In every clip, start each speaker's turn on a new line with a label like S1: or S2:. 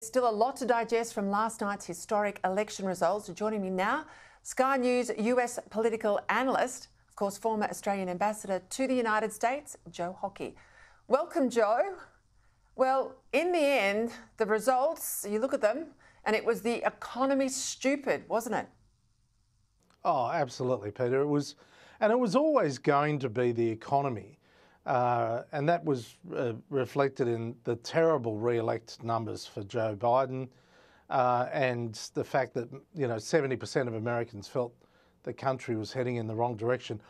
S1: Still a lot to digest from last night's historic election results. Joining me now, Sky News US political analyst, of course, former Australian ambassador to the United States, Joe Hockey. Welcome, Joe. Well, in the end, the results, you look at them, and it was the economy stupid, wasn't it?
S2: Oh, absolutely, Peter. It was always going to be the economy. And that was reflected in the terrible re-elect numbers for Joe Biden and the fact that, 70% of Americans felt the country was heading in the wrong direction.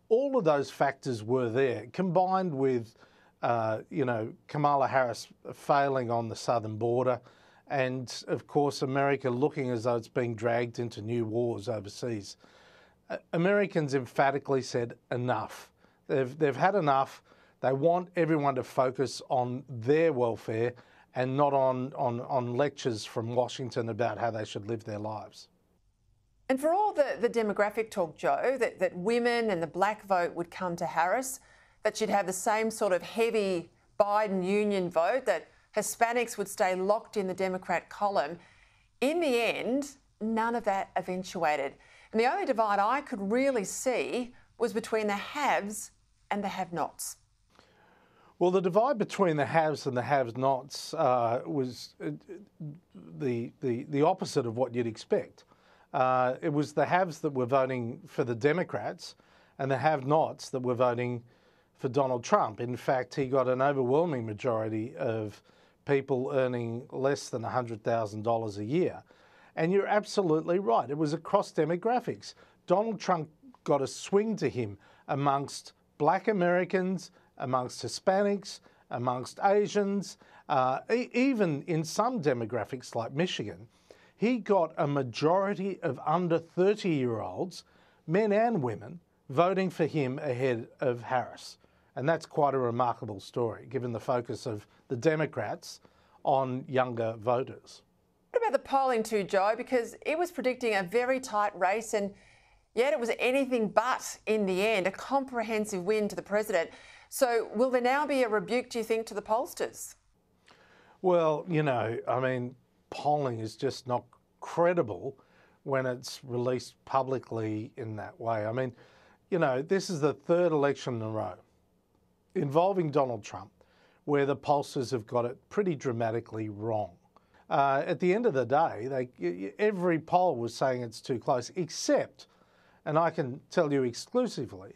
S2: All of those factors were there, combined with, Kamala Harris failing on the southern border and, of course, America looking as though it's being dragged into new wars overseas. Americans emphatically said enough. They've had enough. They want everyone to focus on their welfare and not on lectures from Washington about how they should live their lives.
S1: And for all the demographic talk, Joe, that women and the black vote would come to Harris, that she'd have the same sort of heavy Biden union vote, that Hispanics would stay locked in the Democrat column, in the end, none of that eventuated. And the only divide I could really see was between the haves and the have-nots.
S2: Well, the divide between the haves and the have-nots was the opposite of what you'd expect. It was the haves that were voting for the Democrats and the have-nots that were voting for Donald Trump. In fact, he got an overwhelming majority of people earning less than $100,000 a year. And you're absolutely right. It was across demographics. Donald Trump got a swing to him amongst black Americans, amongst Hispanics, amongst Asians, even in some demographics like Michigan. He got a majority of under 30-year-olds, men and women, voting for him ahead of Harris. And that's quite a remarkable story, given the focus of the Democrats on younger voters.
S1: What about the polling too, Joe? Because it was predicting a very tight race, and yet it was anything but, in the end, a comprehensive win to the president. So will there now be a rebuke, do you think, to the pollsters?
S2: Well, polling is just not credible when it's released publicly in that way. This is the third election in a row involving Donald Trump where the pollsters have got it pretty dramatically wrong. At the end of the day, every poll was saying it's too close, except, and I can tell you exclusively,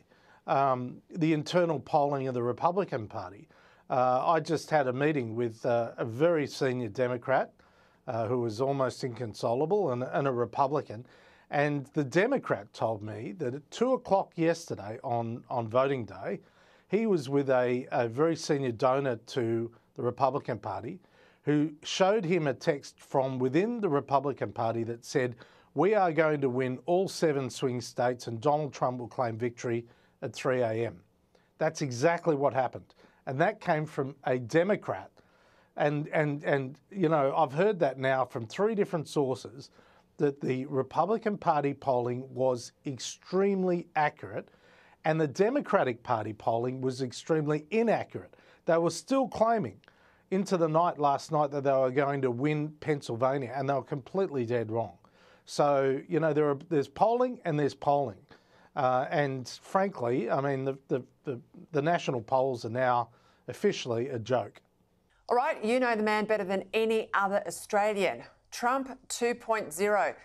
S2: the internal polling of the Republican Party. I just had a meeting with a very senior Democrat who was almost inconsolable and a Republican. And the Democrat told me that at 2 o'clock yesterday on voting day, he was with a very senior donor to the Republican Party who showed him a text from within the Republican Party that said, "We are going to win all 7 swing states and Donald Trump will claim victory at 3 a.m. That's exactly what happened. And that came from a Democrat. And I've heard that now from 3 different sources, that the Republican Party polling was extremely accurate and the Democratic Party polling was extremely inaccurate. They were still claiming into the night last night that they were going to win Pennsylvania, and they were completely dead wrong. So, there's polling and there's polling. And frankly, the national polls are now officially a joke.
S1: All right, you know the man better than any other Australian. Trump 2.0.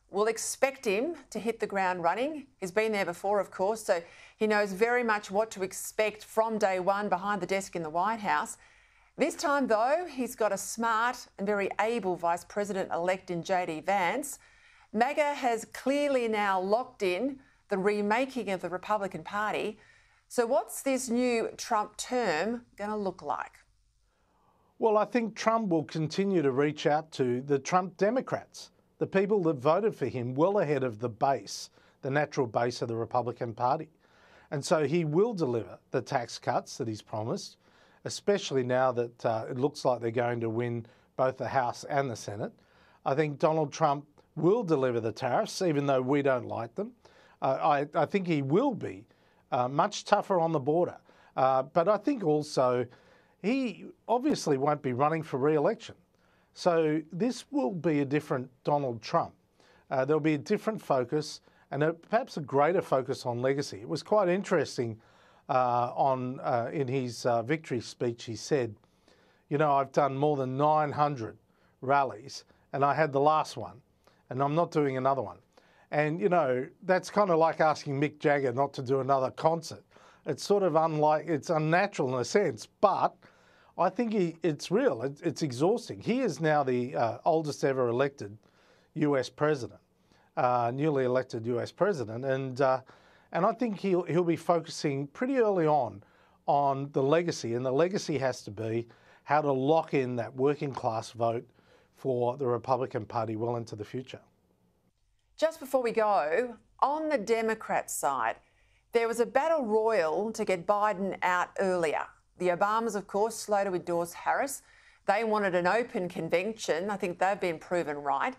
S1: We'll expect him to hit the ground running. He's been there before, of course, so he knows very much what to expect from day one behind the desk in the White House. This time, though, he's got a smart and very able Vice President-elect in JD Vance. MAGA has clearly now locked in the remaking of the Republican Party. So what's this new Trump term going to look like?
S2: Well, I think Trump will continue to reach out to the Trump Democrats, the people that voted for him well ahead of the base, the natural base of the Republican Party. And so he will deliver the tax cuts that he's promised, especially now that it looks like they're going to win both the House and the Senate. I think Donald Trump will deliver the tariffs, even though we don't like them. I think he will be much tougher on the border. But I think also he obviously won't be running for re-election. So this will be a different Donald Trump. There'll be a different focus and perhaps a greater focus on legacy. It was quite interesting in his victory speech. He said, you know, I've done more than 900 rallies and I had the last one and I'm not doing another one. And, you know, that's kind of like asking Mick Jagger not to do another concert. It's sort of it's unnatural in a sense, but I think it's real. It's exhausting. He is now the oldest ever elected US president, newly elected US president. And I think he'll be focusing pretty early on the legacy. And the legacy has to be how to lock in that working class vote for the Republican Party well into the future.
S1: Just before we go, on the Democrat side, there was a battle royal to get Biden out earlier. The Obamas, of course, slow to endorse Harris. They wanted an open convention. I think they've been proven right.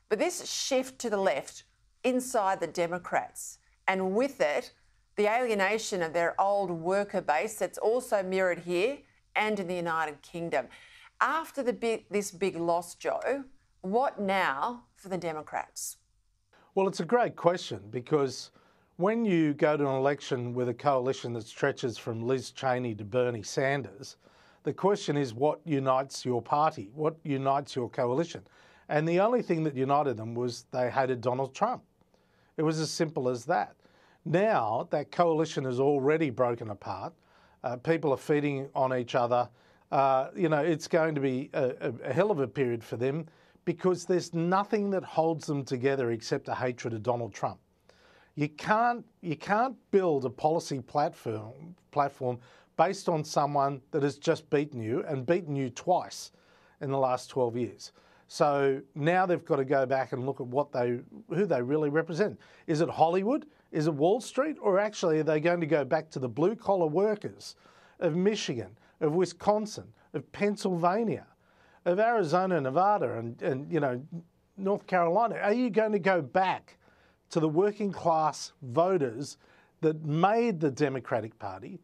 S1: But this shift to the left inside the Democrats, and with it, the alienation of their old worker base that's also mirrored here and in the United Kingdom. After this big loss, Joe, what now for the Democrats?
S2: Well, it's a great question because when you go to an election with a coalition that stretches from Liz Cheney to Bernie Sanders, the question is what unites your party? What unites your coalition? And the only thing that united them was they hated Donald Trump. It was as simple as that. Now that coalition is already broken apart. People are feeding on each other. You know, it's going to be a hell of a period for them because there's nothing that holds them together except a hatred of Donald Trump. You can't build a policy platform based on someone that has just beaten you and beaten you twice in the last 12 years. So now they've got to go back and look at who they really represent. Is it Hollywood? Is it Wall Street? Or actually are they going to go back to the blue-collar workers of Michigan, of Wisconsin, of Pennsylvania, of Arizona, Nevada, and you know, North Carolina? Are you going to go back to the working class voters that made the Democratic Party?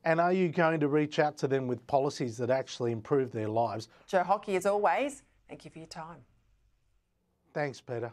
S2: And are you going to reach out to them with policies that actually improve their lives?
S1: Joe Hockey, as always, thank you for your time.
S2: Thanks, Peter.